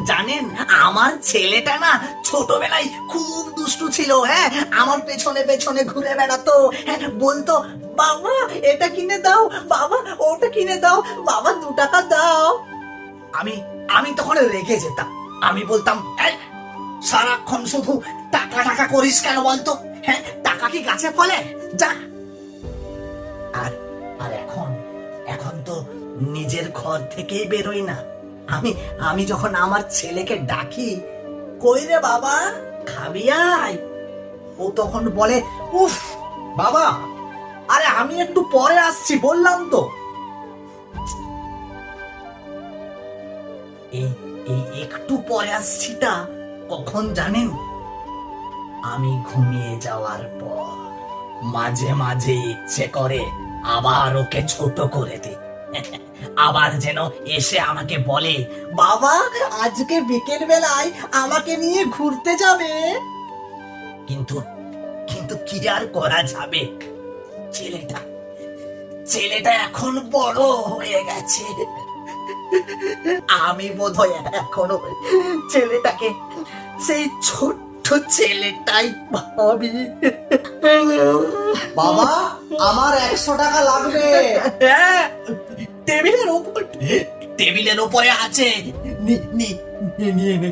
জানেন, আমার ছেলেটা না ছোটবেলায় খুব দুষ্টু ছিল। হ্যাঁ, আমার পেছনে পেছনে ঘুরে বেড়াতো। হ্যাঁ, বলতো, বাবা এটা কিনে দাও, বাবা ওটা কিনে দাও, বাবা 2 টাকা দাও। আমি আমি তখন রেগে যেতাম। আমি বলতাম, "এই, সারাক্ষণ শুধু টাকা টাকা করিস কেন বলতো? হ্যাঁ, টাকা কি গাছে ফলে? যা।" আর আর এখন এখন তো নিজের ঘর থেকেই বেরোই না। আমি আমি যখন আমার ছেলেকে ডাকি, কই রে বাবা, খাবি আয়, ও তখন বলে, উফ বাবা, আরে আমি একটু পরে আসছি বললাম তো। এই এই একটু পরে আসছিটা কখন জানেন? আমি ঘুমিয়ে যাওয়ার পর। মাঝে মাঝে ইচ্ছে করে আবার ওকে ছোট করে দিই, আবার যেন এসে আমাকে বলে, বাবা আজকে বিকেল বেলায় আমাকে নিয়ে ঘুরতে যাবে। কিন্তু কিন্তু কি আর করা যাবে, ছেলেটা ছেলেটা এখন বড় হয়ে গেছে। আমি বোধহয় এখনো ছেলেটাকে সেই ছোট্ট ছেলেটাই ভাবি। বাবা, আমার 100 টাকা লাগবে। হ্যাঁ, টেবিলের উপর টেবিলের উপরে আছে, নিয়ে নে।